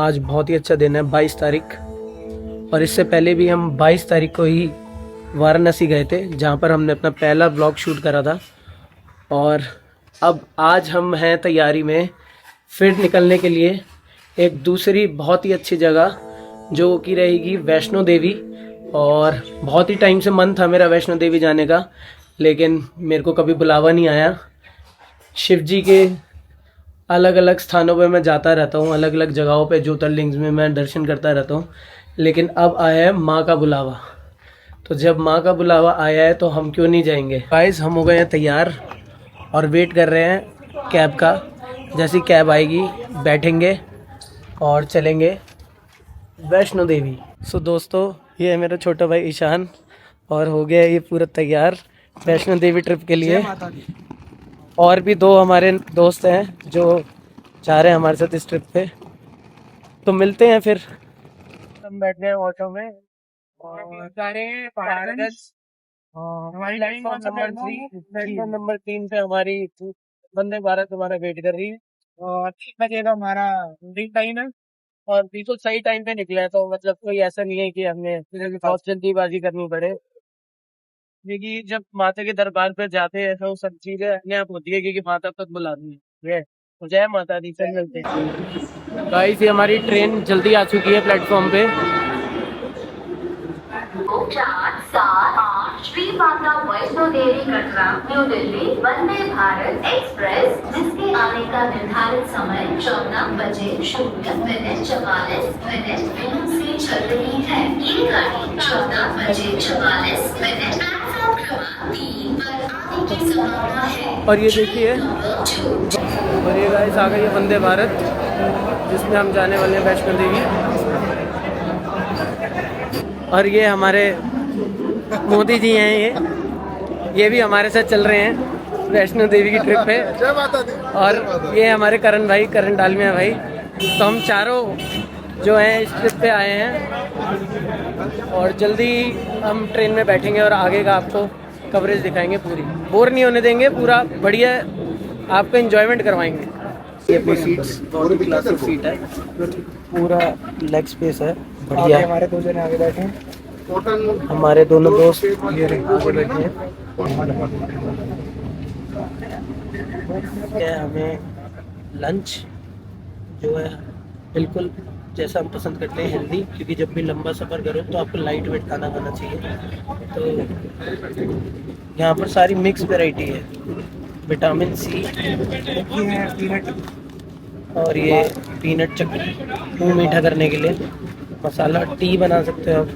आज बहुत ही अच्छा दिन है, 22 तारीख। और इससे पहले भी हम 22 तारीख को ही वाराणसी गए थे, जहाँ पर हमने अपना पहला व्लॉग शूट करा था। और अब आज हम हैं तैयारी में फिर निकलने के लिए एक दूसरी बहुत ही अच्छी जगह, जो कि रहेगी वैष्णो देवी। और बहुत ही टाइम से मन था मेरा वैष्णो देवी जाने का, लेकिन मेरे को कभी बुलावा नहीं आया। शिव जी के अलग अलग स्थानों पे मैं जाता रहता हूँ, अलग अलग जगहों पे ज्योतिर्लिंग में मैं दर्शन करता रहता हूँ, लेकिन अब आया है माँ का बुलावा। तो जब माँ का बुलावा आया है तो हम क्यों नहीं जाएंगे। गाइस, हम हो गए हैं तैयार और वेट कर रहे हैं कैब का। जैसी कैब आएगी बैठेंगे और चलेंगे वैष्णो देवी। सो दोस्तों, ये है मेरा छोटा भाई ईशान और हो गया ये पूरा तैयार वैष्णो देवी ट्रिप के लिए। और भी दो हमारे दोस्त हैं जो जा रहे हैं हमारे साथ इस ट्रिप पे, तो मिलते हैं फिर। हम बैठ गए ऑटो में और जा रहे हैं पहाड़गंज। हमारी प्लेटफॉर्म नंबर 3 पे हमारी वंदे भारत हमारा वेट कर रही है और 3 बजे का हमारा ड्यूटी टाइम है और बिल्कुल सही टाइम पे निकले हैं। तो मतलब कोई ऐसा नहीं है कि हमने बहुत जल्दीबाजी करनी पड़े, क्योंकि जब माता के दरबार पर जाते हैं तो सब चीजें अपने आप होती है, क्योंकि माता तक बुलाती है। तो जय माता दी। चल मिलते हैं। गाइस, ये हमारी ट्रेन जल्दी आ चुकी है प्लेटफॉर्म पे। 4-7-8 श्री माता वैष्णो देवी कटरा न्यू दिल्ली वंदे भारत एक्सप्रेस, जिसके आने का निर्धारित समय 14 बजे 0 44 से चल रही है। ये गाड़ी 14 बजे 44 प्लेटफॉर्म क्रमांक 3 पर आने की संभावना है। और ये देखिए, और ये गाइस आ गई है वंदे भारत, जिसमें हम जाने वाले हैं वैष्णो देवी। और ये हमारे मोदी जी हैं, ये भी हमारे साथ चल रहे हैं वैष्णो देवी की ट्रिप पे। और ये हमारे करण डालमिया भाई। तो हम चारों जो हैं इस ट्रिप पे आए हैं और जल्दी हम ट्रेन में बैठेंगे और आगे का आपको कवरेज दिखाएंगे। पूरी बोर नहीं होने देंगे, पूरा बढ़िया आपको एंजॉयमेंट करवाएंगे। ये अपनी सीट्स बहुत ही क्लासिक सीट है, पूरा लेग स्पेस है, बढ़िया। हमारे दो जने आगे बैठे हैं, हमारे दोनों दोस्त ये आगे बैठे हैं। हमें लंच जो है बिल्कुल जैसा हम पसंद करते हैं, हेल्दी, क्योंकि जब भी लंबा सफ़र करो तो आपको लाइट वेट खाना खाना चाहिए। तो यहाँ पर सारी मिक्स वैरायटी है, विटामिन सी पीनट, और ये पीनट चक्की मुँह मीठा करने के लिए, मसाला टी बना सकते हो आप,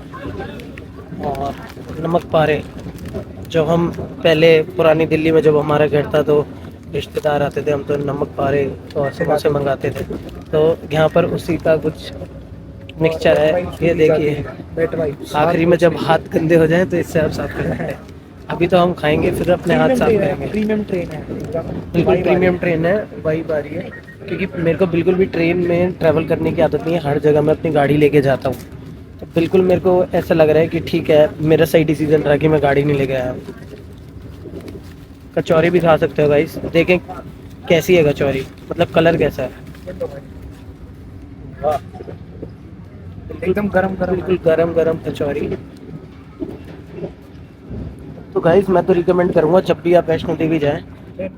और नमक पारे। जब हम पहले पुरानी दिल्ली में जब हमारा घर था तो रिश्तेदार आते थे, हम तो नमक पारे और समोसे मंगाते थे। तो यहाँ पर उसी का कुछ मिक्सचर है। ये देखिए, आखिरी में जब हाथ गंदे हो जाएं तो इससे आप साफ कर सकते हैं। अभी तो हम खाएंगे फिर अपने हाथ साफ करेंगे। प्रीमियम ट्रेन है, बिल्कुल प्रीमियम ट्रेन है, वही बारी है। क्योंकि मेरे को बिल्कुल भी ट्रेन में ट्रैवल करने की आदत नहीं है, हर जगह मैं अपनी गाड़ी लेके जाता हूँ। तो बिल्कुल मेरे को ऐसा लग रहा है कि ठीक है, मेरा सही डिसीजन रहा कि मैं गाड़ी नहीं लेके आया। कचौरी भी खा सकते हो गाइस, देखें कैसी है कचौरी, मतलब कलर कैसा है। एकदम गरम गरम, बिल्कुल गरम गरम कचौरी। तो गाइस, मैं तो रिकमेंड करूँगा जब भी आप वैष्णो देवी जाएं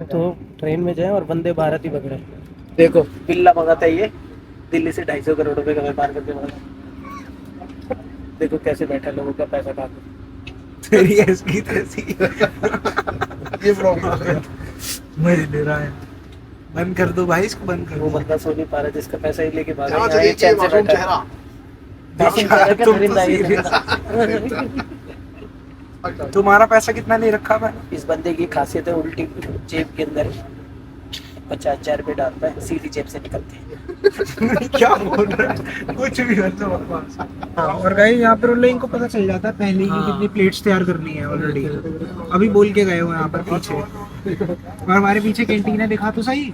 तो ट्रेन में जाएं और वंदे भारत ही पकड़ें। देखो, बिल्ला मंगाता है ये, दिल्ली से 250 करोड़ रुपए का व्यापार करके मंगाता। देखो कैसे बैठा लोगों का पैसा खा के। ये प्रॉब्लम है, मुझे ले रहा है। बंद कर दो भाई इसको, बंद कर। वो बंदा सो नहीं पा रहा जिसका पैसा ही लेके भागा। तुम्हारा पैसा कितना नहीं रखा मैंने? इस बंदे की खासियत है उल्टी जेब के अंदर 50,000 रुपये डालता है, सीधी जेब से निकलते हैं। क्या बोल रहा है, कुछ भी मतलब बकवास। हाँ, और गाइस यहाँ पर उन को पता चल जाता है पहले ही कितनी प्लेट्स तैयार करनी है ऑलरेडी। अभी बोल के गए हो यहाँ पर पीछे। और हमारे पीछे कैंटीन है, दिखा तो सही।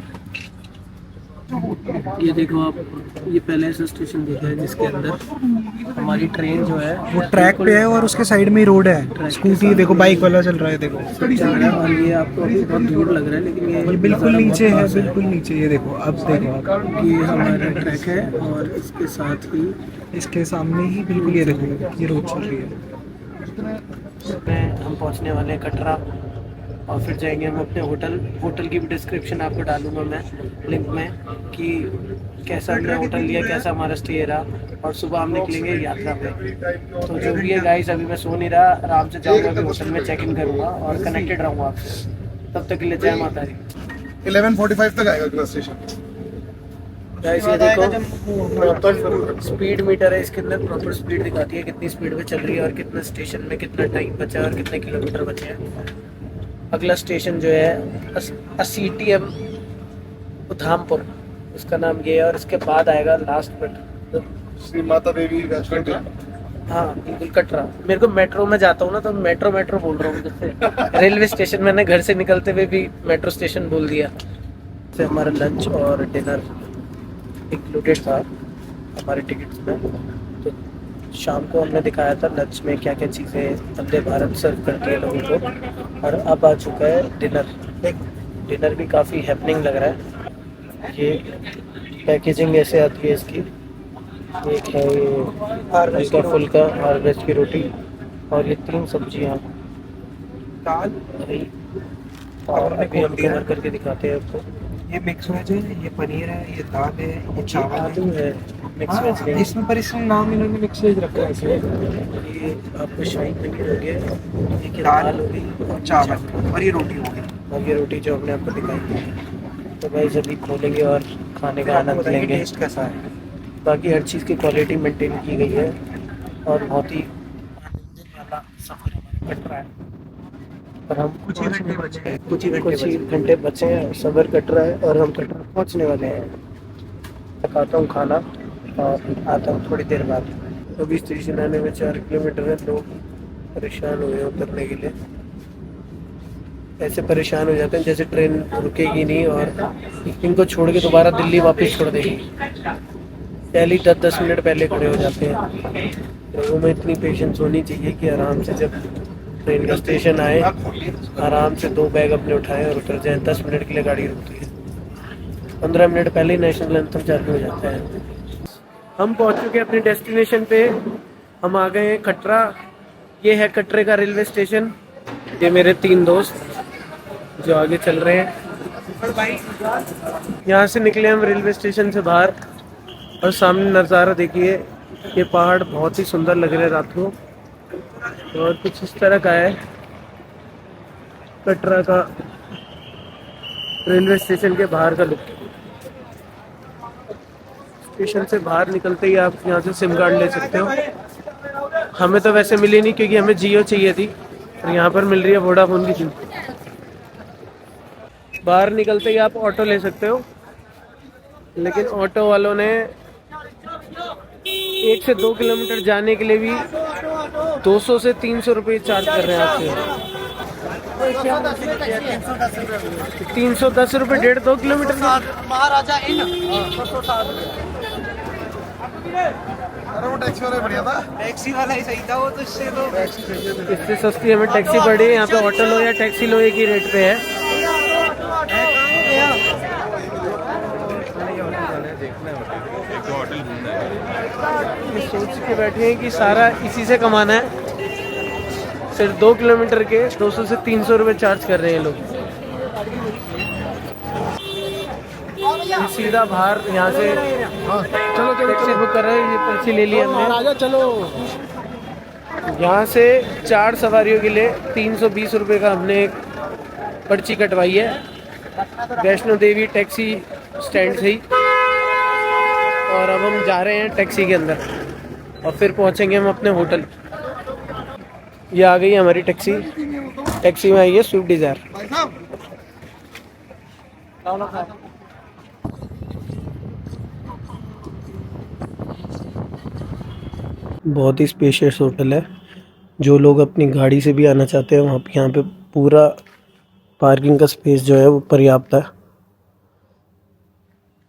ये देखो आप, ये पहले ऐसा स्टेशन देखा है जिसके अंदर हमारी ट्रेन जो है वो ट्रैक पे है और उसके साइड में ही रोड है। स्कूटी देखो, बाइक वाला चल रहा है देखो। जा रहा है, और ये आपको अभी बहुत दूर लग रहा है लेकिन ये बिल्कुल नीचे है, पास बिल्कुल नीचे। ये देखो, अब देखो आप, ये हमारा ट्रैक है और इसके साथ ही इसके सामने ही बिल्कुल ये देखो, ये रोड चल रही है। में हम पहुंचने वाले हैं कटरा और फिर जाएंगे हम अपने होटल की भी डिस्क्रिप्शन आपको डालूंगा मैं लिंक में कि कैसा हमने होटल लिया, कैसा हमारा स्टे रहा, और सुबह हम निकलेंगे यात्रा पे। तो जो भी है गाइस, अभी मैं सो नहीं रहा, आराम से जाऊंगा, अभी होटल में चेक इन करूंगा और कनेक्टेड रहूंगा आपसे। तब तक के लिए जय माता दी। 11:45 तक आएगा अगला स्टेशन। गाइस ये देखो, प्रॉपर स्पीड मीटर है इसके अंदर, प्रॉपर स्पीड दिखाती है कितनी स्पीड में चल रही है और कितना स्टेशन में कितना टाइम बचा है और कितने किलोमीटर बचे हैं। अगला स्टेशन जो है असीटीएम उधामपुर, उसका नाम ये है, और इसके बाद आएगा लास्ट बट श्री माता देवी वैष्णो देवी। हाँ बिल्कुल कटरा। मेरे को मेट्रो में जाता हूँ ना तो मेट्रो बोल रहा हूँ, जैसे रेलवे स्टेशन मैंने घर से निकलते हुए भी मेट्रो स्टेशन बोल दिया। से हमारा लंच और डिनर इंक्लूडेड था हमारे टिकट्स में। तो शाम को हमने दिखाया था लंच में क्या क्या चीज़ें वंदे भारत सर्व करती है लोगों को, और अब आ चुका है डिनर भी काफ़ी हैपनिंग लग रहा है। ये पैकेजिंग ऐसे आती है इसकी, एक है ये हल्का फुल्का हार्वेस्ट की रोटी और ये 3 सब्जियाँ, दाल, दही, और अभी हम डिनर करके दिखाते हैं आपको। ये मिक्स वेज है, ये पनीर है, ये दाल है, ये चावल आलू है, मिक्स हाँ, वेज नहीं। इसमें पर इसमें नाम इन्होंने मिक्स वेज रखा है इसलिए। ये आपको शाही पनीर हो गया, ये दाल हो गई और चावल और ये रोटी हो गई। और ये रोटी जो हमने आपको दिखाई थी। तो भाई जल्दी खोलेंगे और खाने का आनंद लेंगे। टेस्ट कैसा है। बाकी हर चीज़ की क्वालिटी मेंटेन की गई है और बहुत ही आनंद वाला सफ़र हमारा कट रहा है। और हम कुछ ही घंटे बचे हैं, कुछ ही घंटे बचे हैं, सफ़र कट रहा है और हम कटरा पहुंचने वाले हैं। खाता हूँ खाना और आता हूँ थोड़ी देर बाद। अभी स्टेशन आने में 4 किलोमीटर है, लोग परेशान हुए हैं उतरने के लिए। ऐसे परेशान हो जाते हैं जैसे ट्रेन रुकेगी नहीं और इनको छोड़ के दोबारा दिल्ली वापस छोड़ देगी। पहले 10-10 मिनट पहले खड़े हो जाते हैं। लोगों में इतनी पेशेंस होनी चाहिए कि आराम से जब ट्रेन का स्टेशन आए आराम से 2 बैग अपने उठाएं और उतर जाएं। 10 मिनट के लिए गाड़ी रुकती है, 15 मिनट पहले ही नेशनल एंथम चालू हो जाता है। हम पहुंच चुके हैं अपने डेस्टिनेशन पे, हम आ गए हैं कटरा। ये है कटरे का रेलवे स्टेशन। ये मेरे 3 दोस्त जो आगे चल रहे हैं। यहाँ से निकले हम रेलवे स्टेशन से बाहर और सामने नज़ारा देखिए, ये पहाड़ बहुत ही सुंदर लग रहे हैं रात को। और कुछ इस तरह का है कटरा का रेलवे स्टेशन के बाहर का लुक। स्टेशन से बाहर निकलते ही आप यहाँ से सिम कार्ड ले सकते हो। हमें तो वैसे मिली नहीं क्योंकि हमें जियो चाहिए थी, और यहाँ पर मिल रही है वोडाफोन की सिम। बाहर निकलते ही आप ऑटो ले सकते हो, लेकिन ऑटो वालों ने 1 से 2 किलोमीटर जाने के लिए भी 200 से 300 रुपये चार्ज कर रहे हैं आपसे। 310 रुपये 1.5-2 किलोमीटर। महाराजा इन अरे वो टैक्सी वाला बढ़िया था। टैक्सी वाला ही सही था वो, तो इससे सस्ती हमें टैक्सी पड़ी है। यहाँ पे ऑटो लो या टैक्सी लो एक ही रेट पे है। ये सोच के बैठे हैं कि सारा इसी से कमाना है। सिर्फ 2 किलोमीटर के 200 से 300 रुपये चार्ज कर रहे हैं लोग। ये सीधा बाहर यहाँ से चलो टैक्सी बुक कर रहे हैं। ये पर्ची ले लिया हमने। राजा चलो। यहाँ से 4 सवारियों के लिए 320 रुपये का हमने एक पर्ची कटवाई है वैष्णो देवी टैक्सी स्टैंड से ही। और अब हम जा रहे हैं टैक्सी के अंदर और फिर पहुँचेंगे हम अपने होटल। ये आ गई हमारी टैक्सी। टैक्सी में आई है स्विफ्ट डिज़ायर। बहुत ही स्पेशियस होटल है। जो लोग अपनी गाड़ी से भी आना चाहते हैं वहाँ पे, यहाँ पे पूरा पार्किंग का स्पेस जो है वो पर्याप्त है।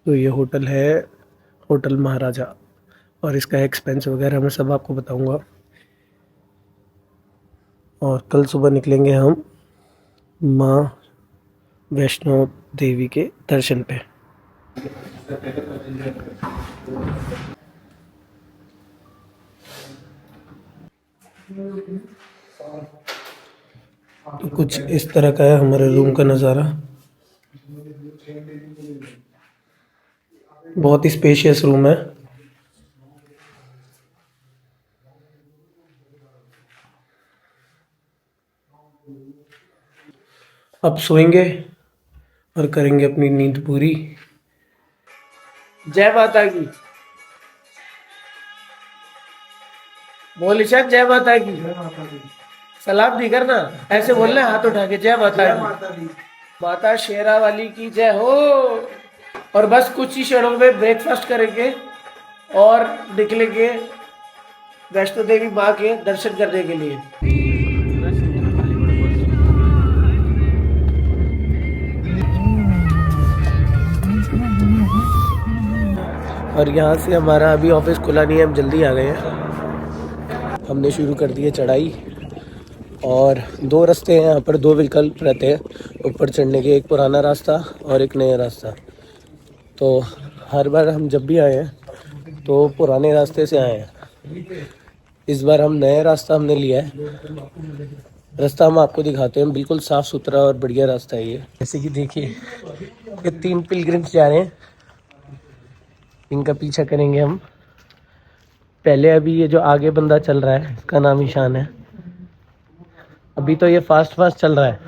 तो ये होटल है होटल महाराजा, और इसका एक्सपेंस वगैरह मैं सब आपको बताऊंगा। और कल सुबह निकलेंगे हम माँ वैष्णो देवी के दर्शन पे। तो कुछ इस तरह का है हमारे रूम का नज़ारा। बहुत ही स्पेशियस रूम है। अब सोएंगे और करेंगे अपनी नींद पूरी। जय माता की। बोल इशाक, जय माता की। सलाम नहीं करना, ऐसे बोलना है हाथ उठा के, जय माता की। माता शेरा वाली की जय हो। और बस कुछ ही क्षणों में ब्रेकफास्ट करेंगे और निकलेंगे वैष्णो देवी माँ के दर्शन करने के लिए। और यहाँ से हमारा अभी ऑफिस खुला नहीं है, हम जल्दी आ गए हैं। हमने शुरू कर दी है चढ़ाई, और दो रास्ते हैं यहाँ पर, दो विकल्प रहते हैं ऊपर चढ़ने के, एक पुराना रास्ता और एक नया रास्ता। तो हर बार हम जब भी आए हैं तो पुराने रास्ते से आए हैं। इस बार हम नया रास्ता हमने लिया है। रास्ता हम आपको दिखाते हैं, बिल्कुल साफ़ सुथरा और बढ़िया रास्ता है ये। जैसे कि देखिए ये 3 पिलग्रिम्स जा रहे हैं, इनका पीछा करेंगे हम पहले। अभी ये जो आगे बंदा चल रहा है इसका नाम ईशान है। अभी तो ये फास्ट चल रहा है,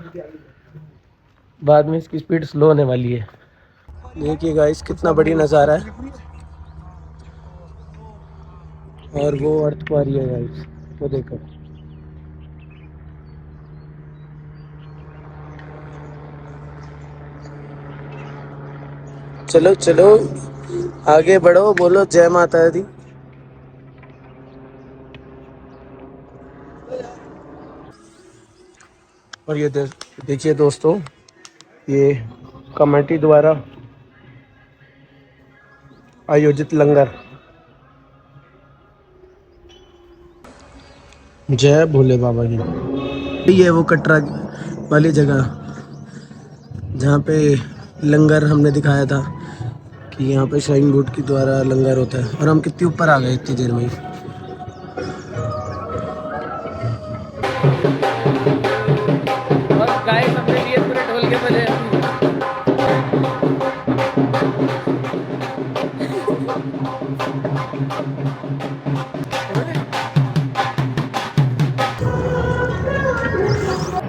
बाद में इसकी स्पीड स्लो होने वाली है। देखिए गाइस कितना बढ़िया नज़ारा है, और वो अर्थ कुमारी है गाइस, वो देखो। चलो चलो आगे बढ़ो, बोलो जय माता दी। और ये देखिए दोस्तों, ये कमेटी द्वारा आयोजित लंगर। जय भोले बाबा की। ये वो कटरा वाली जगह जहाँ पे लंगर हमने दिखाया था कि यहाँ पे श्राइन बोर्ड के द्वारा लंगर होता है। और हम कितनी ऊपर आ गए इतनी देर में ही। गाइस अपने लिए पूरे ढोल के बजे।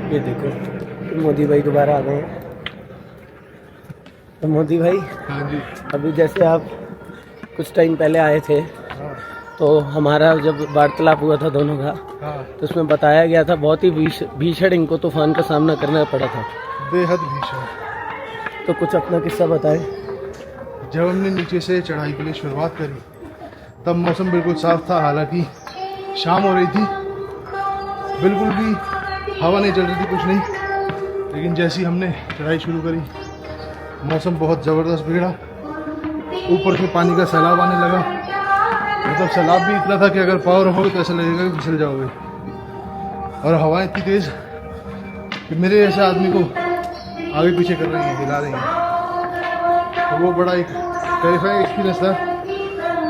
ये देखो तो मोदी भाई दोबारा आ गए हैं। तो मोदी भाई, हाँ जी। अभी जैसे आप कुछ टाइम पहले आए थे तो हमारा जब वार्तालाप हुआ था दोनों का, तो उसमें बताया गया था बहुत ही भीषण इनको तूफान का सामना करना पड़ा था। बेहद भीषण। तो कुछ अपना किस्सा बताएं। जब हमने नीचे से चढ़ाई के लिए शुरुआत करी तब मौसम बिल्कुल साफ था, हालांकि शाम हो रही थी, बिल्कुल भी हवा नहीं चल रही थी, कुछ नहीं। लेकिन जैसे ही हमने चढ़ाई शुरू करी मौसम बहुत ज़बरदस्त बिगड़ा, ऊपर से पानी का सैलाब आने लगा। मतलब सैलाब भी इतना था कि अगर पाँव रखोगे तो ऐसा लगेगा कि फिसल जाओगे। और हवाएं इतनी तेज़ कि मेरे जैसे आदमी को आगे पीछे कर रही हैं, हिला रही हैं। तो वो बड़ा एक टेरिफाइंग एक्सपीरियंस था।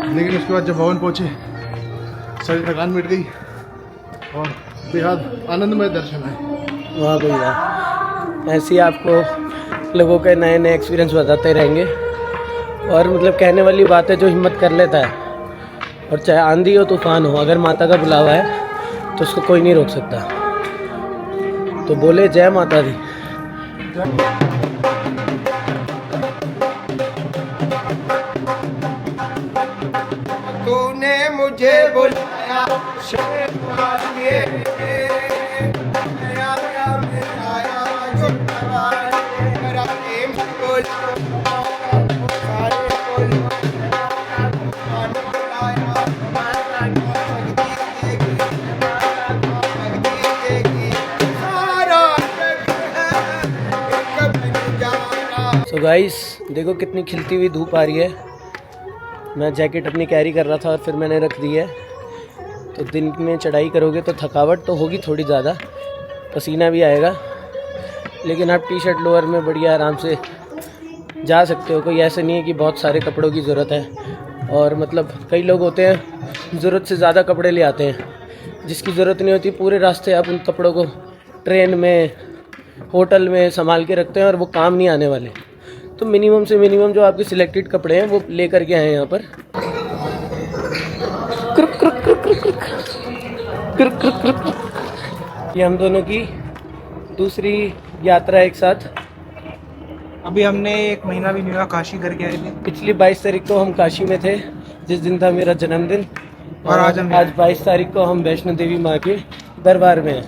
लेकिन उसके बाद जब भवन पहुँचे सारी थकान मिट गई और बेहद आनंदमय दर्शन है। वाह भैया, ऐसे ही आपको लोगों के नए नए एक्सपीरियंस बताते रहेंगे। और मतलब कहने वाली बात है, जो हिम्मत कर लेता है, और चाहे आंधी हो तूफान हो, अगर माता का बुलावा है तो उसको कोई नहीं रोक सकता। तो बोले जय माता दी। तूने मुझे बुलाया तो गाइस देखो कितनी खिलती हुई धूप आ रही है। मैं जैकेट अपनी कैरी कर रहा था और फिर मैंने रख दी है। तो दिन में चढ़ाई करोगे तो थकावट तो होगी थोड़ी ज़्यादा, पसीना भी आएगा, लेकिन आप टी शर्ट लोअर में बढ़िया आराम से जा सकते हो। कोई ऐसा नहीं है कि बहुत सारे कपड़ों की ज़रूरत है। और मतलब कई लोग होते हैं ज़रूरत से ज़्यादा कपड़े ले आते हैं, जिसकी ज़रूरत नहीं होती। पूरे रास्ते आप उन कपड़ों को ट्रेन में, होटल में संभाल के रखते हैं और वो काम नहीं आने वाले। तो मिनिमम से मिनिमम जो आपके सिलेक्टेड कपड़े हैं वो ले करके आए हैं यहाँ पर। ये हम दोनों की दूसरी यात्रा एक साथ। अभी हमने 1 महीना भी नहीं हुआ काशी करके आए थे। पिछली 22 तारीख को हम काशी में थे, जिस दिन था मेरा जन्मदिन। और आज 22 तारीख को हम वैष्णो देवी माँ के दरबार में हैं।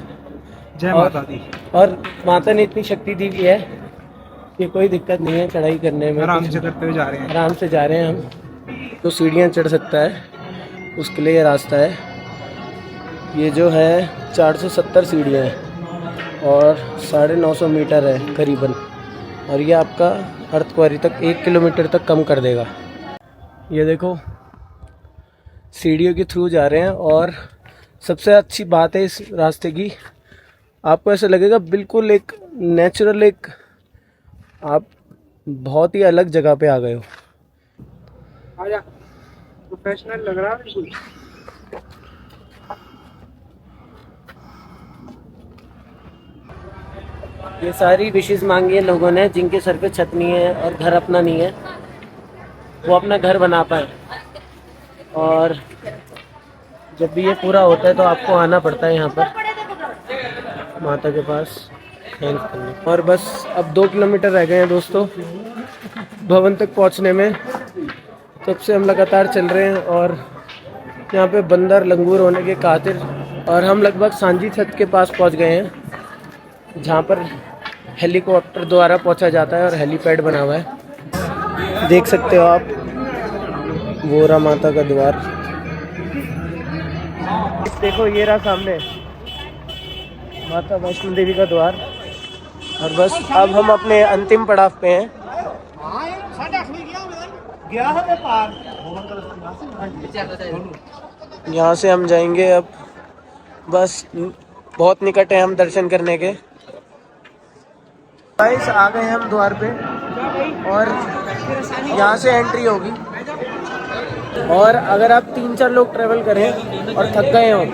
जय माता दी। और माता ने इतनी शक्ति दी हुई है कि कोई दिक्कत नहीं है चढ़ाई करने में। आराम से करते हुए जा रहे हैं। आराम से जा रहे हैं हम। तो सीढ़ियाँ चढ़ सकता है उसके लिए ये रास्ता है। ये जो है 470 सीढ़ियाँ हैं और 950 मीटर है करीबन। और ये आपका अर्धकुंवारी तक 1 किलोमीटर तक कम कर देगा। ये देखो सीढ़ियों के थ्रू जा रहे हैं। और सबसे अच्छी बात है इस रास्ते की, आपको ऐसा लगेगा बिल्कुल एक नेचुरल, एक आप बहुत ही अलग जगह पे आ गए हो। आजा, प्रोफेशनल लग रहा है बिल्कुल। ये सारी विशेष मांगी है लोगों ने, जिनके सर पे छत नहीं है और घर अपना नहीं है, वो अपना घर बना पाए। और जब भी ये पूरा होता है तो आपको आना पड़ता है यहाँ पर माता के पास हेल्प करने। और बस अब 2 किलोमीटर रह गए हैं दोस्तों भवन तक पहुँचने में। तब से हम लगातार चल रहे हैं और यहाँ पे बंदर लंगूर होने के खातिर। और हम लगभग सांझी छत के पास पहुँच गए हैं, जहाँ पर हेलीकॉप्टर द्वारा पहुँचा जाता है और हेलीपैड बना हुआ है। देख सकते हो आप वोरा माता का द्वार। देखो ये रहा सामने माता वैष्णो देवी का द्वार। और बस अब हम अपने अंतिम पड़ाव पे हैं। यहाँ से हम जाएंगे अब, बस बहुत निकट है हम दर्शन करने के। गाइस आ गए हम द्वार पे और यहाँ से एंट्री होगी। और अगर आप 3-4 लोग ट्रेवल करें और थक गए हो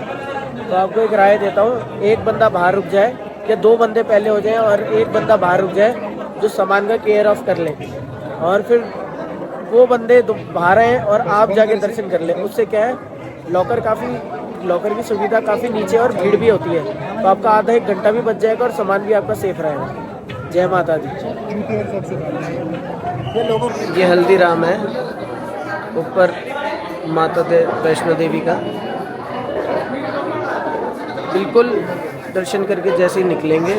तो आपको एक राय देता हूँ, एक बंदा बाहर रुक जाए या 2 बंदे पहले हो जाएं और एक बंदा बाहर रुक जाए जो सामान का केयर ऑफ कर ले। और फिर वो बंदे बाहर आए और आप जाके दर्शन कर लें। उससे क्या है, लॉकर की सुविधा काफ़ी नीचे और भीड़ भी होती है, तो आपका आधा 1 घंटा भी बच जाएगा और सामान भी आपका सेफ रहेगा। जय माता दी। ये हल्दीराम है ऊपर माता वैष्णो देवी का। बिल्कुल दर्शन करके जैसे ही निकलेंगे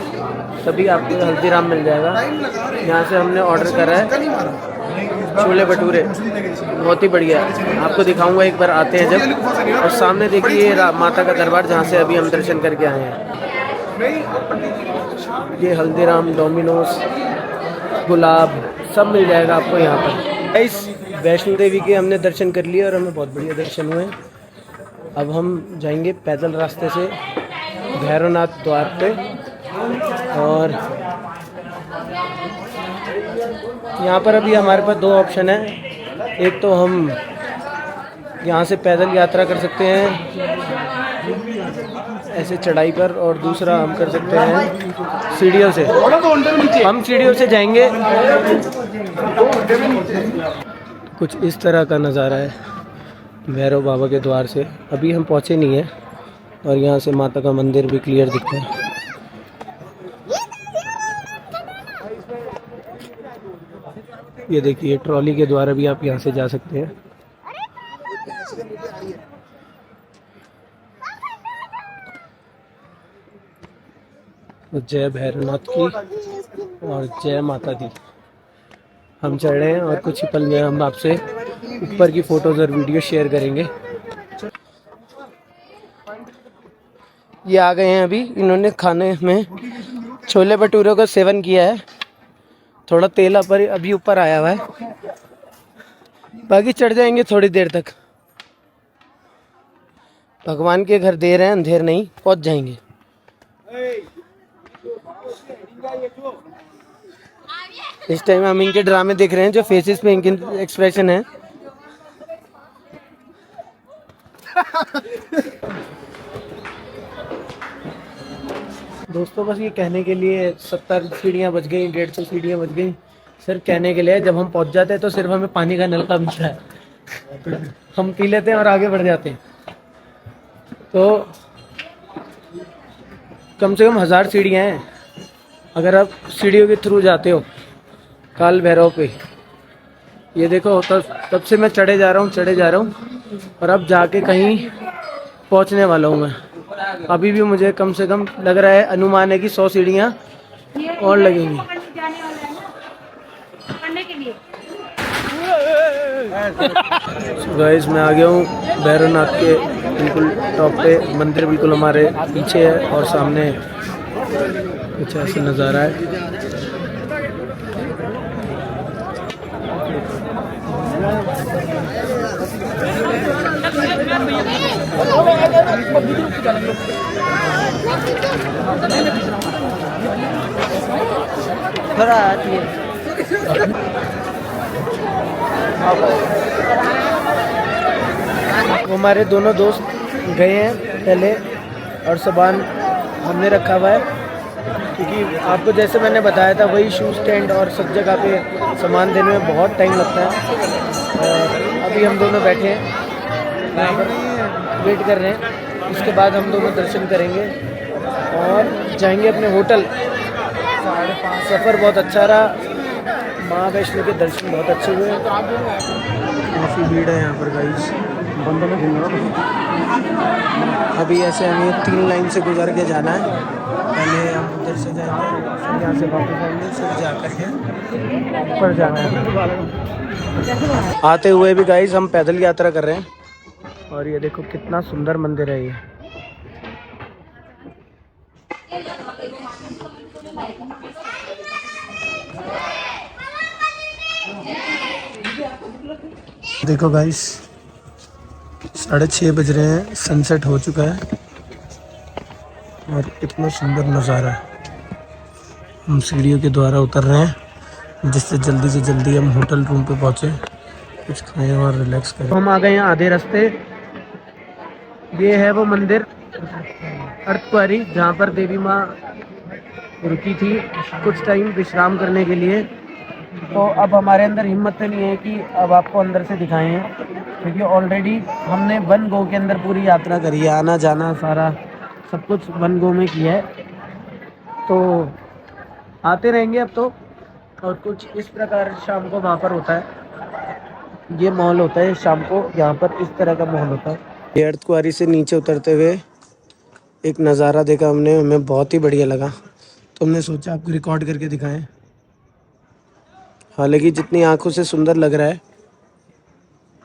तभी आपको हल्दीराम मिल जाएगा। यहाँ से हमने ऑर्डर करा है छोले भटूरे, बहुत ही बढ़िया है। आपको दिखाऊंगा एक बार आते हैं जब। और सामने देखिए माता का दरबार, जहाँ से अभी हम दर्शन करके आए हैं। ये हल्दीराम, डोमिनोज, गुलाब सब मिल जाएगा आपको यहाँ पर। इस वैष्णो देवी के हमने दर्शन कर लिए और हमें बहुत बढ़िया दर्शन हुए। अब हम जाएंगे पैदल रास्ते से भैरवनाथ द्वार पे। और यहाँ पर अभी हमारे पास 2 ऑप्शन है। एक तो हम यहाँ से पैदल यात्रा कर सकते हैं ऐसे चढ़ाई पर, और दूसरा हम कर सकते हैं सीढ़ियों से। हम सीढ़ियों से जाएंगे। कुछ इस तरह का नज़ारा है भैरव बाबा के द्वार से। अभी हम पहुँचे नहीं हैं और यहाँ से माता का मंदिर भी क्लियर दिखता है। ये देखिए ट्रॉली के द्वारा भी आप यहाँ से जा सकते हैं। जय भैरवनाथ की और जय माता दी। हम चढ़ रहे हैं और कुछ ही पल में हम आपसे ऊपर की फोटोज और वीडियो शेयर करेंगे। ये आ गए हैं अभी, इन्होंने खाने में छोले भटूरों का सेवन किया है थोड़ा तेल पर अभी ऊपर आया हुआ है, बाकी चढ़ जाएंगे थोड़ी देर तक। भगवान के घर देर है अंधेर नहीं, पहुंच जाएंगे। इस टाइम हम इनके ड्रामे देख रहे हैं, जो फेसेस पे इनके एक्सप्रेशन है। दोस्तों बस ये कहने के लिए 70 सीढ़ियाँ बच गई, 150 सीढ़ियाँ बच गई, सिर्फ कहने के लिए। जब हम पहुंच जाते हैं तो सिर्फ हमें पानी का नलका मिलता है, हम पी लेते हैं और आगे बढ़ जाते हैं। तो कम से कम 1000 सीढ़ियाँ हैं। अगर आप सीढ़ियों के थ्रू जाते हो काल भैरव पे, ये देखो तब से मैं चढ़े जा रहा हूँ और अब जाके कहीं पहुँचने वाला हूँ मैं। अभी भी मुझे कम से कम लग रहा है, अनुमान है कि 100 सीढ़ियाँ और लगेंगी। गाइस मैं आ गया हूँ भैरवनाथ के बिल्कुल टॉप पे। मंदिर बिल्कुल हमारे पीछे है और सामने कुछ ऐसा नज़ारा है। वो हमारे दोनों दोस्त गए हैं पहले और सामान हमने रखा हुआ है, क्योंकि आपको जैसे मैंने बताया था वही शू स्टैंड और सब जगह पे सामान देने में बहुत टाइम लगता है। और अभी हम दोनों बैठे हैं यहाँ पर वेट कर रहे हैं। उसके बाद हम दोनों दर्शन करेंगे और जाएंगे अपने होटल। सफ़र बहुत अच्छा रहा, माँ वैष्णो के दर्शन बहुत अच्छे हुए। काफ़ी भीड़ है यहाँ पर गाइस। अभी ऐसे हमें 3 लाइन से गुजर के जाना है। पहले हम उधर से जाएंगे, फिर यहाँ से वापस आएंगे, फिर जा कर के ऊपर जाना है। आते हुए भी गाइस हम पैदल यात्रा कर रहे हैं और ये देखो कितना सुंदर मंदिर है ये। देखो गाइस 6:30 बज रहे हैं, सनसेट हो चुका है और इतना सुंदर नज़ारा है। हम सीढ़ियों के द्वारा उतर रहे हैं जिससे जल्दी से जल्दी हम होटल रूम पे पहुँचे, कुछ खाएं और रिलैक्स करें। हम आ गए हैं आधे रास्ते। ये है वो मंदिर अर्धकुंवारी जहाँ पर देवी माँ रुकी थी कुछ टाइम विश्राम करने के लिए। तो अब हमारे अंदर हिम्मत नहीं है कि अब आपको अंदर से दिखाएं हैं, क्योंकि ऑलरेडी हमने वन गो के अंदर पूरी यात्रा करी है, आना जाना सारा सब कुछ वन गो में किया है। तो आते रहेंगे अब तो। और कुछ इस प्रकार शाम को वहाँ पर होता है, ये माहौल होता है शाम को, यहाँ पर इस तरह का माहौल होता है। ये अर्धकुंवारी से नीचे उतरते हुए एक नज़ारा देखा हमने, हमें बहुत ही बढ़िया लगा, तो हमने सोचा आपको रिकॉर्ड करके दिखाएं। हालांकि जितनी आंखों से सुंदर लग रहा है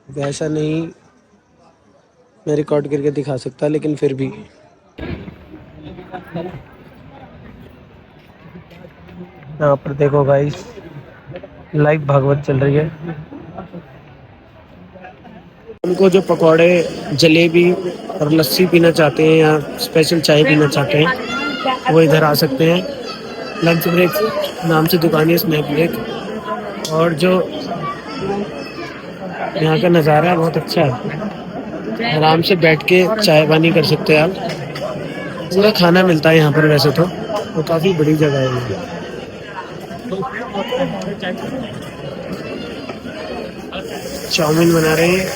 वैसा नहीं मैं रिकॉर्ड करके दिखा सकता, लेकिन फिर भी यहाँ पर देखो गाइस लाइव भागवत चल रही है। उनको जो पकौड़े, जलेबी और लस्सी पीना चाहते हैं या स्पेशल चाय पीना चाहते हैं वो इधर आ सकते हैं। लंच ब्रेक नाम से दुकान है, स्नैक ब्रेक। और जो यहाँ का नज़ारा है बहुत अच्छा है, आराम से बैठ के चाय पानी कर सकते हैं आप। पूरा खाना मिलता है यहाँ पर वैसे तो काफ़ी बड़ी जगह है ये। चाउमीन बना रहे हैं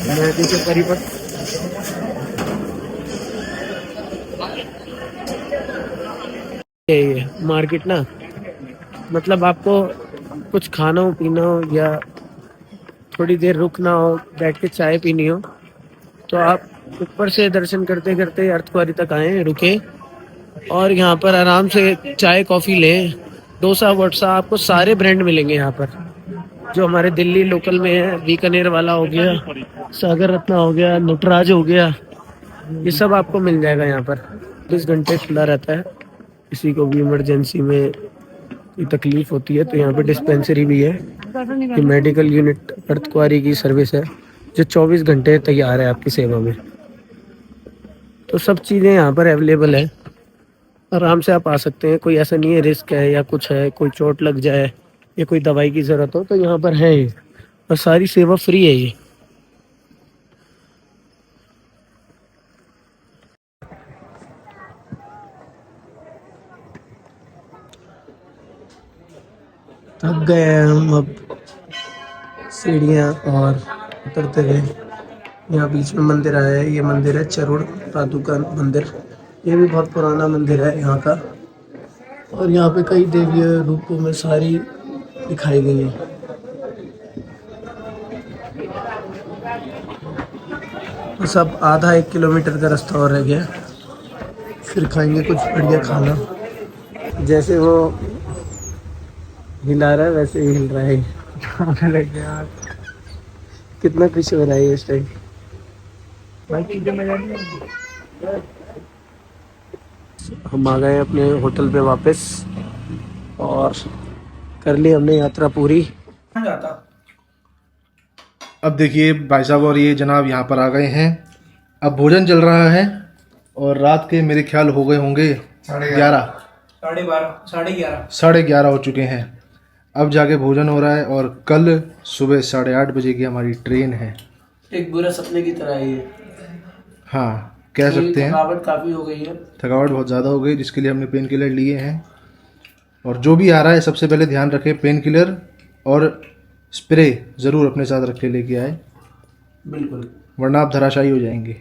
मैदे से करी पर। ये मार्केट ना, मतलब आपको कुछ खाना हो पीना हो या थोड़ी देर रुकना हो, बैठ के चाय पीनी हो, तो आप ऊपर से दर्शन करते करते अर्धकुंवारी तक आए, रुके और यहाँ पर आराम से चाय कॉफ़ी लें। डोसा वोसा आपको सारे ब्रांड मिलेंगे यहाँ पर, जो हमारे दिल्ली लोकल में है। बीकानेर वाला हो गया, सागर रत्ना हो गया, नटराज हो गया, ये सब आपको मिल जाएगा यहाँ पर। 20 घंटे खुला रहता है, किसी को भी इमरजेंसी में कोई तकलीफ होती है तो यहाँ पे डिस्पेंसरी भी है। ये मेडिकल यूनिट अर्धकुंवारी की सर्विस है जो 24 घंटे तैयार है आपकी सेवा में। तो सब चीज़ें यहाँ पर अवेलेबल है, आराम से आप आ सकते हैं। कोई ऐसा नहीं है रिस्क है या कुछ है, कोई चोट लग जाए या कोई दवाई की ज़रूरत हो तो यहाँ पर है ये, और सारी सेवा फ्री है ये। थक गए हैं हम अब सीढ़ियाँ और उतरते हुए। यहाँ बीच में मंदिर आया है, ये मंदिर है चरुड़ पादुका मंदिर। ये भी बहुत पुराना मंदिर है यहाँ का, और यहाँ पे कई देवीय रूपों में सारी दिखाई गई है। बस अब आधा 1 किलोमीटर का रास्ता और रह गया, फिर खाएंगे कुछ बढ़िया खाना। जैसे वो हिला रहा है वैसे ही हिल रहा है। लग गया कितना खुश हो रहा है इस टाइम। हम आ गए अपने होटल पे वापस और कर ली हमने यात्रा पूरी। अब देखिए भाई साहब और ये जनाब यहाँ पर आ गए हैं। अब भोजन चल रहा है और रात के मेरे ख्याल हो गए होंगे 11:30 हो चुके हैं। अब जाके भोजन हो रहा है और कल सुबह 8:30 बजे की हमारी ट्रेन है। एक बुरा सपने की तरह है ये। हाँ कह सकते हैं, थकावट काफ़ी हो गई है। थकावट बहुत ज़्यादा हो गई, जिसके लिए हमने पेन किलर लिए हैं। और जो भी आ रहा है सबसे पहले ध्यान रखें, पेन किलर और स्प्रे ज़रूर अपने साथ रख के लेके आए, बिल्कुल, वरना आप धराशायी हो जाएंगे।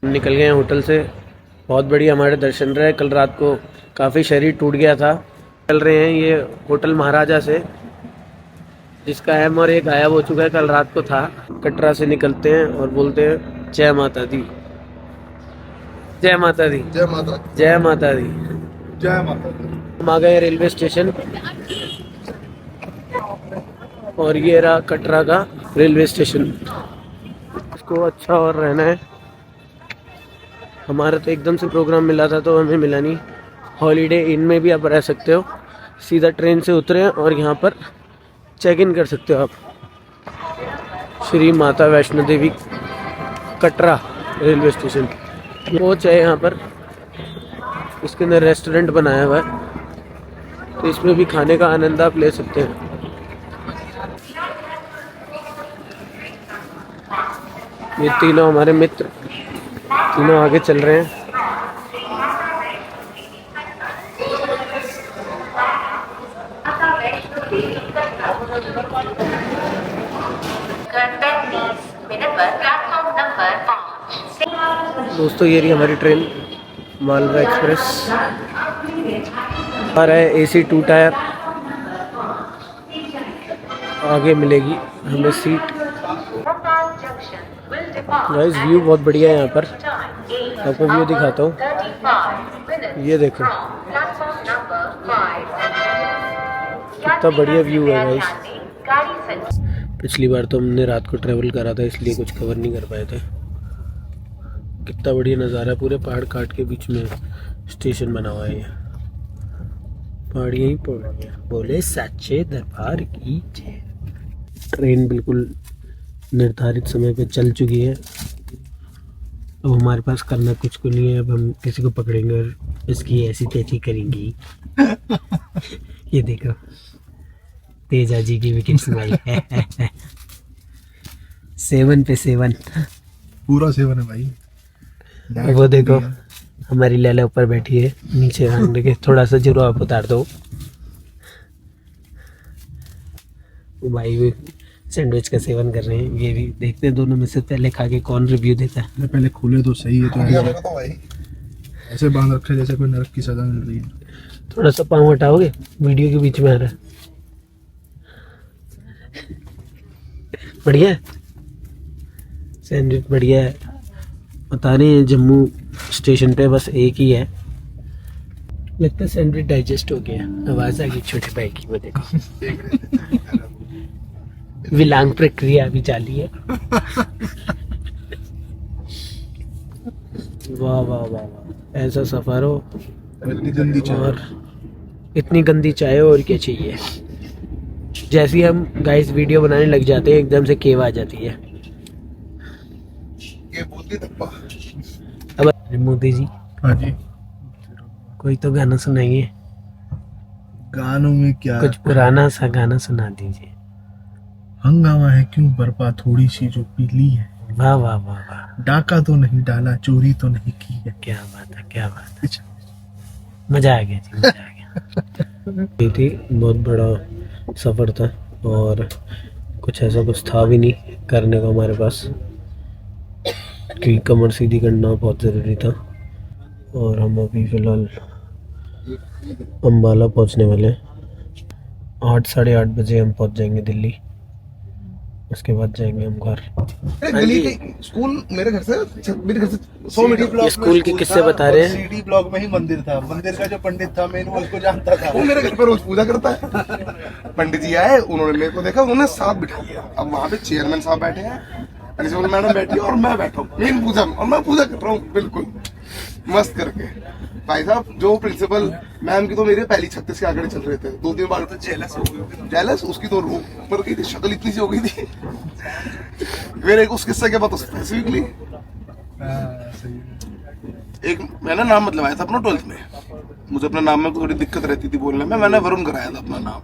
हम निकल गए हैं होटल से। बहुत बढ़िया हमारे दर्शन रहे। कल रात को काफ़ी शरीर टूट गया था। चल रहे हैं ये होटल महाराजा से, जिसका एम और एक गायब हो चुका है, कल रात को था। कटरा से निकलते हैं और बोलते हैं जय माता दी, जय माता दी, जय माता, जय माता दी, जय माता दी। हम आ गए रेलवे स्टेशन और ये रहा कटरा का रेलवे स्टेशन। इसको अच्छा और रहना है। हमारा तो एकदम से प्रोग्राम मिला था तो हमें मिला नहीं। हॉलीडे इन में भी आप रह सकते हो, सीधा ट्रेन से उतरे और यहाँ पर चेक इन कर सकते हो आप। Shri Mata Vaishno Devi Katra railway station coach है यहाँ पर। इसके अंदर रेस्टोरेंट बनाया हुआ है तो इसमें भी खाने का आनंद आप ले सकते हैं। ये तीनों हमारे मित्र तीनों आगे चल रहे हैं। दोस्तों ये रही हमारी ट्रेन मालवा एक्सप्रेस। आ रहा है AC 2 टायर, आगे मिलेगी हमें सीट। गाइस व्यू बहुत बढ़िया है यहाँ पर, आपको व्यू दिखाता हूँ। ये देखो कितना बढ़िया व्यू है गाइस। पिछली बार तो हमने रात को ट्रेवल करा था इसलिए कुछ कवर नहीं कर पाए थे। कितना बढ़िया नज़ारा है, पूरे पहाड़ काट के बीच में स्टेशन बना हुआ है। ये पहाड़ियाँ ही पहाड़ियाँ, बोले सच्चे दरबार की जय। ट्रेन बिल्कुल निर्धारित समय पे चल चुकी है। अब हमारे पास करना कुछ को नहीं है। अब हम किसी को पकड़ेंगे और इसकी ऐसी तैसी करेंगी। ये देखो तेजा जी की विकेट स्माइल। 7 पे 7 पूरा 7 है भाई। वो देखो हमारी लैला ऊपर बैठी है, नीचे रंग के थोड़ा सा जीरो आप उतार दो। भाई भी सैंडविच का सेवन कर रहे हैं। ये भी देखते हैं दोनों में से पहले खा के कौन रिव्यू देता है। पहले खोले तो सही है, तो ऐसे बांध रखे जैसे कोई नरक की सजा मिल रही है। थोड़ा सा पाँव हटाओगे, वीडियो के बीच में आ रहा है। बढ़िया है सैंडविच, बढ़िया है। बता रहे हैं जम्मू स्टेशन पे बस एक ही है। लगता है सैंडविच डाइजेस्ट हो गया। आवाज आ गई छोटे भाई की, वो देखो। विलांग प्रक्रिया अभी जारी है। वाह वाह वाह वाह, ऐसा सफर हो इतनी गंदी चाय। और इतनी गंदी चाय और क्या चाहिए। जैसे ही हम गाइस वीडियो बनाने लग जाते हैं एकदम से केव आ जाती है। ये बोलती धप्पा। अब मोदी जी हाँ जी, कोई तो गाना सुनाइए, गानों में क्या कुछ पुराना सा गाना सुना दीजिए। हंगामा है क्यों बर्पा, थोड़ी सी जो पीली है। वाह वाह वाह वाह, डाका तो नहीं डाला, चोरी तो नहीं की है। क्या बात है, क्या बात है, मजा आ गया जी, मजा आ गया। ये थी बहुत बड़ा सफ़र था और कुछ ऐसा कुछ था भी नहीं करने को हमारे पास, क्योंकि कमर सीधी करना बहुत ज़रूरी था। और हम अभी फ़िलहाल अम्बाला पहुंचने वाले हैं। 8 साढ़े 8 बजे हम पहुंच जाएंगे दिल्ली, उसके बाद जाएंगे हम घर। गली के स्कूल मेरे घर से 100 मीटर ये स्कूल के किस्से बता रहे हैं। सीडी ब्लॉक में ही मंदिर था। मंदिर का जो पंडित था मैं उसको जानता था, वो मेरे घर पर रोज पूजा करता है। पंडित जी आए, उन्होंने मेरे को देखा, उन्होंने साथ बिठा दिया। अब वहाँ पे चेयरमैन साहब बैठे हैं, प्रिंसिपल मैडम बैठी है और मैं बैठा हूँ मेन पूजा में, और मैं पूजा कर रहा हूँ बिल्कुल मस्त करके। भाई साहब जो प्रिंसिपल मैम की तो मेरे पहली 36 के आंकड़े चल रहे थे। 2-3 बार तो जेलस हो गई, जेलस उसकी तो रो पर गई थी, शक्ल इतनी सी हो गई थी। मेरे उस किस्से के बाद स्पेसिफिकली एक मैंने नाम बदलवाया था अपना 12th में। मुझे अपने नाम में थोड़ी दिक्कत रहती थी बोलने में, मैंने वरुण कराया था अपना नाम।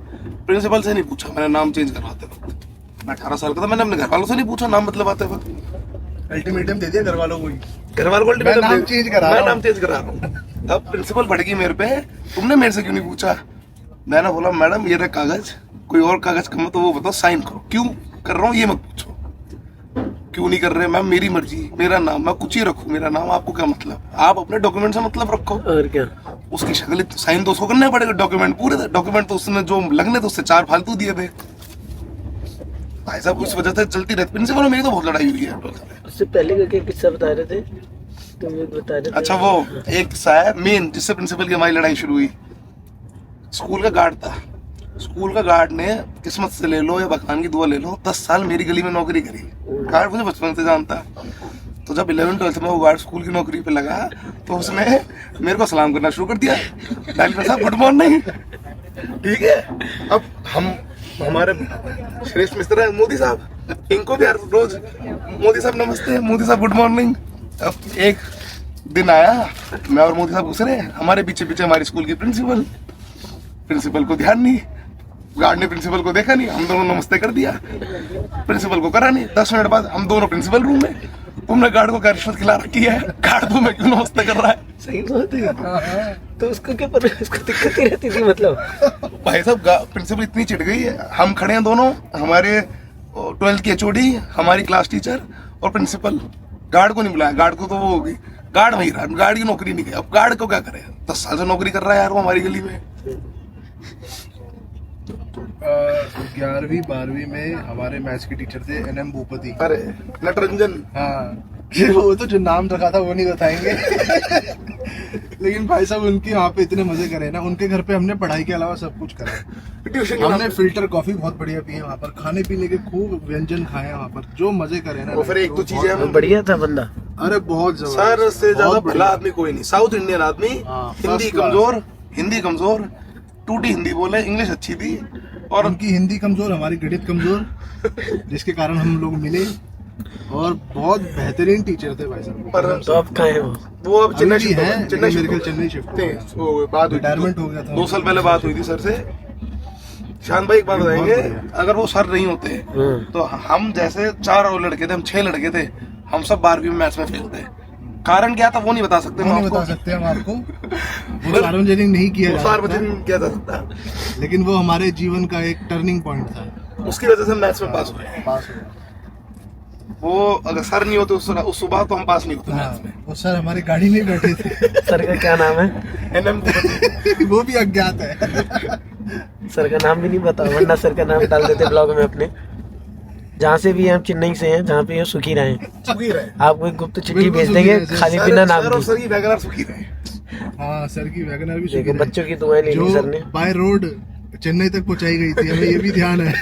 प्रिंसिपल से नहीं पूछा मैंने नाम चेंज करवाते वक्त, मैं 18 साल का था। मैंने अपने घर वालों से नहीं पूछा नाम बदलवाते वक्त, अल्टीमेटम दे दिया घर वालों को ही। घर वालों को मैं नाम चेंज करा रहा हूं। नाम चेंज करा रहा हूँ। अब प्रिंसिपल भड़की मेरे पे, तुमने मेरे से क्यों नहीं पूछा। मैंने बोला मैडम ये रहा कागज, कोई और कागज कम है तो वो बताओ, साइन करो। क्यों कर रहा हूँ ये मत पूछो, क्यों नहीं कर रहे मैम, मेरी मर्जी, मेरा नाम, मैं कुछ ही रखूँ मेरा नाम, आपको क्या मतलब। आप अपने डॉक्यूमेंट से मतलब रखो। और क्या, उसकी शक्ल साइन तो उसको करना पड़ेगा, डॉक्यूमेंट पूरे डॉक्यूमेंट तो उसने जो लगने तो उससे 4 फालतू दिए थे। भाई साहब उस वजह से चलती रहती। प्रिंसिपल मेरी तो बहुत लड़ाई हुई है। उससे पहले का क्या किस्सा बता रहे थे तुम, ये बता रहे थे। अच्छा वो एक किस्सा है मेन जिससे प्रिंसिपल की हमारी लड़ाई शुरू हुई। स्कूल का गार्ड था, स्कूल का गार्ड ने किस्मत से ले लो या भगवान की दुआ ले लो 10 साल मेरी गली में नौकरी करी। गार्ड मुझे बचपन से जानता है। तो जब 11th-12th में वो गार्ड स्कूल की नौकरी पे लगा तो उसने मेरे को सलाम करना शुरू कर दिया, डायरेक्टर साहब गुड मॉर्निंग। ठीक है, अब हम हमारे श्रेष्ठ मिस्टर है मोदी साहब, इनको भी रोज मोदी साहब नमस्ते, मोदी साहब गुड मॉर्निंग। अब एक दिन आया, मैं और मोदी साहब घुस रहे, हमारे पीछे पीछे हमारी स्कूल की प्रिंसिपल को ध्यान नहीं, गार्ड ने प्रिंसिपल को देखा नहीं, हम दोनों नमस्ते कर दिया, प्रिंसिपल को करा नहीं। 10 मिनट बाद हम दोनों प्रिंसिपल रूम में, तुमने गार्ड को क्या रिश्वत खिला रखी है, गार्ड तुम्हें क्यों नमस्ते कर रहा है। सही बात है, तो उसको क्या पर उसको दिक्कत ही रहती थी मतलब। भाई साहब प्रिंसिपल इतनी चिढ़ गई है, हम खड़े हैं दोनों, हमारे 12th की HOD, हमारी क्लास टीचर और प्रिंसिपल। गार्ड को नहीं बुलाया, गार्ड को तो वो होगी, गार्ड वही रहा, गार्ड की नौकरी नहीं गई। अब गार्ड को क्या करे, 10 साल से नौकरी कर रहा है यार वो हमारी गली में। 11वीं 12वीं में हमारे मैथ्स के टीचर थे NM भूपति। अरे नटरंजन, हाँ वो तो जो नाम रखा था वो नहीं बताएंगे। लेकिन भाई साहब उनके वहाँ पे इतने मजे करे ना, उनके घर पे हमने पढ़ाई के अलावा सब कुछ करा। ट्यूशन हमने फिल्टर कॉफी बहुत बढ़िया पी है वहाँ पर, खाने पीने के खूब व्यंजन खाए हैं वहाँ पर, जो मजे करे ना। वो फिर एक दो चीजें हमें बढ़िया था बंदा, अरे बहुत सर से ज्यादा भला आदमी कोई नहीं। साउथ इंडियन आदमी, हाँ, हिंदी कमजोर, टूटी हिंदी बोले, इंग्लिश अच्छी थी और उनकी हिंदी कमजोर, हमारी गणित कमजोर, जिसके कारण हम लोग मिले। और बहुत बेहतरीन टीचर थे भाई साहब। पर तो अब कहाँ है वो अब चेन्नई अभी भी शिफ्ट हो हैं, गए, चेन्नई लेकिन शिफ्ट चेन्नई शिफ्ट थे। वो बात हुई, रिटायरमेंट हो गया था 2 साल पहले बात हुई थी सर से। शान भाई एक बात बताएंगे, अगर वो सर नहीं होते तो हम जैसे 4 और लड़के थे, हम 6 लड़के थे, हम सब 12वीं में मैथ्स में फेल थे। कारण क्या था वो नहीं बता सकते, वो नहीं बता सकते हम आपको, वो सार्वजनिक नहीं किया जा सकता, सार्वजनिक किया जा सकता, लेकिन वो हमारे जीवन का एक टर्निंग पॉइंट था। उसकी वजह से हम मैथ्स में पास हुए। पास हो गया। वो अगर सर नहीं होते उस सुबह तो हम पास नहीं होते मैथ्स में। हाँ, वो सर हमारी गाड़ी में बैठे थे। सर का क्या नाम है? NM भूपति। वो भी अज्ञात है। सर का नाम भी नहीं पता, वरना सर का नाम डाल देते ब्लॉग में अपने। जहाँ से भी हम चेन्नई से हैं, जहाँ पे ये सुखी रहे, आपको एक गुप्त चिट्ठी भेज देंगे खाली बिना नाम सर और की। सर की वैगनर सुखी रहे। हाँ सर की वैगनर भी देखो सुखी बच्चों की दुआएं ले जो ली सर ने। बाय रोड चेन्नई तक पहुंचाई गई थी, हमें ये भी ध्यान है।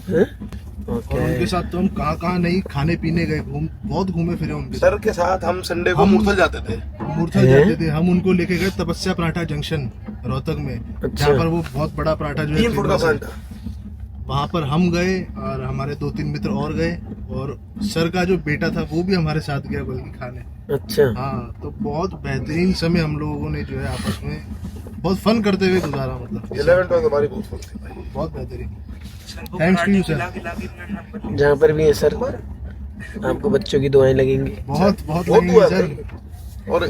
हैं? और उनके साथ तो हम कहाँ नहीं खाने पीने गए, बहुत घूमे फिरे उनके सर के साथ हम संडे को मूर्थल जाते थे। हम उनको लेके गए तपस्या पराठा जंक्शन रोहतक में, जहाँ पर वो बहुत बड़ा पराठा जो है 3 फुट का पराठा, वहाँ पर हम गए और हमारे 2-3 मित्र और गए, और सर का जो बेटा था वो भी हमारे साथ गया बल्कि खाने। अच्छा। हाँ, तो बहुत बेहतरीन समय हम लोगों ने जो है आपस में बहुत फन करते हुए गुजारा। मतलब 11 तो हमारी बहुत फन थी भाई, बहुत बेहतरीन। Thanks to you sir. जहाँ पर भी है सर, आपको बच्चों की दुआएं लगेंगी। बहुत दुआ लगेंगी है सर। भाई। और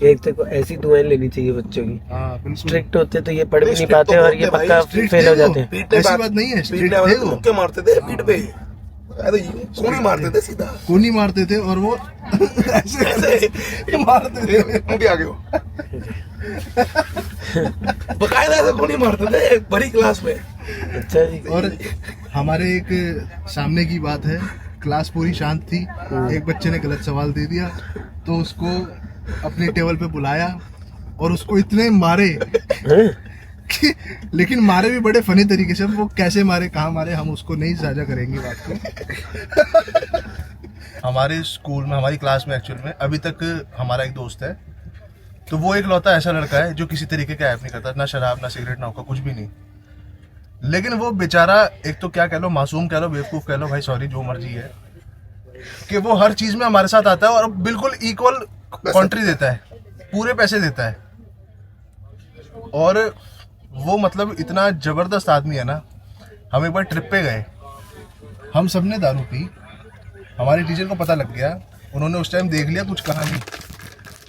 एक तो ऐसी दुआएं लेनी चाहिए बच्चों की। हाँ बिल्कुल। स्ट्रिक्ट होते तो ये पढ़ भी नहीं strict पाते तो और ये होते भाई, पक्का strict फेल थे हो वो। जाते हैं। पीटने ऐसी बात- बात नहीं है, पीटने strict वाले थे तो वो। मुक्के मारते थे पीठ पे, अरे सोनी मारते थे सीधा कोनी मारते थे और वो ऐसे ऐसे मारते थे। तुम भी आगे हो बकायदा ऐसे कोनी मारते थे बड़ी क्लास में। अच्छा जी। और हमारे एक सामने की बात है, क्लास पूरी शांत थी, एक बच्चे ने गलत सवाल दे दिया तो उसको अपनी टेबल पे बुलाया और उसको इतने मारे हैं? कि, लेकिन मारे भी बड़े फनी तरीके से। वो कैसे मारे, कहाँ मारे, हम उसको नहीं साझा करेंगे बात को। हमारे स्कूल में, हमारी क्लास में एक्चुअल में अभी तक हमारा एक दोस्त है, तो वो एक लौता ऐसा लड़का है जो किसी तरीके का ऐप नहीं करता, ना शराब ना सिगरेट ना होगा, कुछ भी नहीं। लेकिन वो बेचारा, एक तो क्या कह लो, मासूम कह लो, बेवकूफ कह लो, भाई सॉरी जो मर्जी है, कि वो हर चीज में हमारे साथ आता है और बिल्कुल इक्वल कॉन्ट्री देता है, पूरे पैसे देता है। और वो मतलब इतना जबरदस्त आदमी है ना। हम एक बार ट्रिप पे गए, हम सबने दारू पी, हमारे टीचर को पता लग गया, उन्होंने उस टाइम देख लिया, कुछ कहा नहीं।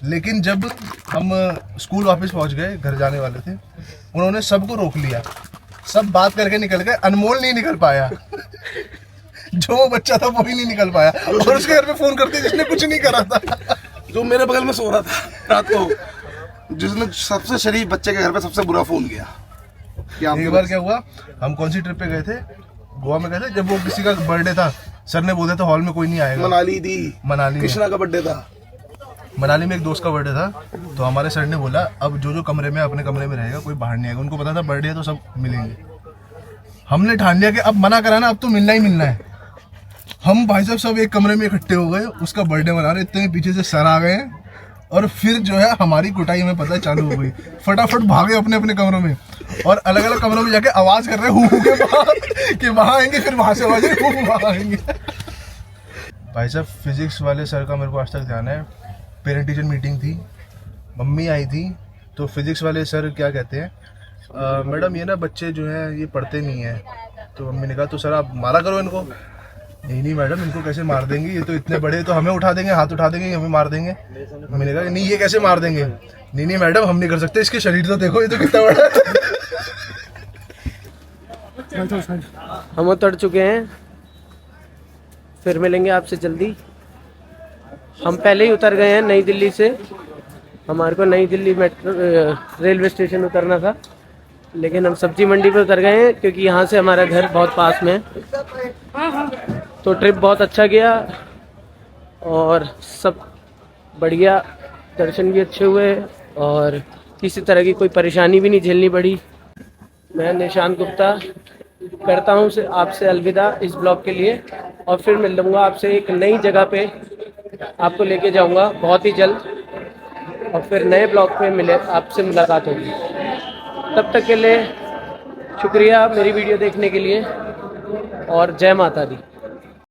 लेकिन जब हम स्कूल वापस पहुंच गए, घर जाने वाले थे, उन्होंने सबको रोक लिया, सब बात करके निकल गए, अनमोल नहीं निकल पाया। जो वो बच्चा था वो ही नहीं निकल पाया, और उसके घर पे फोन करते जिसने कुछ नहीं करा था, जो मेरे बगल में सो रहा था रात को, जिसने सबसे शरीफ बच्चे के घर पे सबसे बुरा फोन किया कि आपके एक बार क्या हुआ, हम कौन सी ट्रिप पे गए थे, गोवा में गए थे, जब वो किसी का बर्थडे था, सर ने बोला था हॉल में कोई नहीं आएगा। मनाली थी, मनाली में, कृष्णा का बर्थडे था, मनाली में एक दोस्त का बर्थडे था, तो हमारे सर ने बोला अब जो कमरे में अपने कमरे में रहेगा, कोई बाहर नहीं आएगा। उनको पता था बर्थडे है तो सब मिलेंगे। हमने ठान लिया कि अब मना कराना, अब तो मिलना ही मिलना है। हम भाई साहब सब एक कमरे में इकट्ठे हो गए, उसका बर्थडे मना रहे, इतने पीछे से सर आ गए, और फिर जो है हमारी कुटाई में पता है चालू हो गई। फटाफट भागे अपने अपने कमरों में, और अलग अलग कमरों में जाके आवाज कर रहे हैं हु के बाहर कि वहां आएंगे, फिर वहां से आवाज वहां आएंगे। भाई साहब फिजिक्स वाले सर का मेरे को आज तक ध्यान है, पेरेंट टीचर मीटिंग थी, मम्मी आई थी, तो फिजिक्स वाले सर क्या कहते हैं, मैडम ये ना बच्चे जो हैं ये पढ़ते नहीं हैं। तो मम्मी ने कहा तो सर आप मारा करो इनको। नहीं मैडम, इनको कैसे मार देंगे, ये तो इतने बड़े, तो हमें उठा देंगे, हाथ उठा देंगे, हमें मार देंगे। मम्मी ने कहा नहीं ये कैसे मार देंगे। नहीं मैडम हम नहीं कर सकते, इसके शरीर तो देखो, ये तो कितना बड़ा है। हम उतर चुके हैं, फिर मिलेंगे आपसे जल्दी। हम पहले ही उतर गए हैं नई दिल्ली से, हमारे को नई दिल्ली मेट्रो रेलवे स्टेशन उतरना था, लेकिन हम सब्जी मंडी पे उतर गए हैं क्योंकि यहाँ से हमारा घर बहुत पास में है। तो ट्रिप बहुत अच्छा गया और सब बढ़िया, दर्शन भी अच्छे हुए और किसी तरह की कोई परेशानी भी नहीं झेलनी पड़ी। मैं निशांत गुप्ता करता हूँ आपसे अलविदा इस ब्लॉग के लिए, और फिर मिल लूँगा आपसे एक नई जगह पे, आपको लेके जाऊँगा बहुत ही जल्द, और फिर नए ब्लॉग पे मिले आपसे मुलाकात होगी। तब तक के लिए शुक्रिया मेरी वीडियो देखने के लिए, और जय माता दी।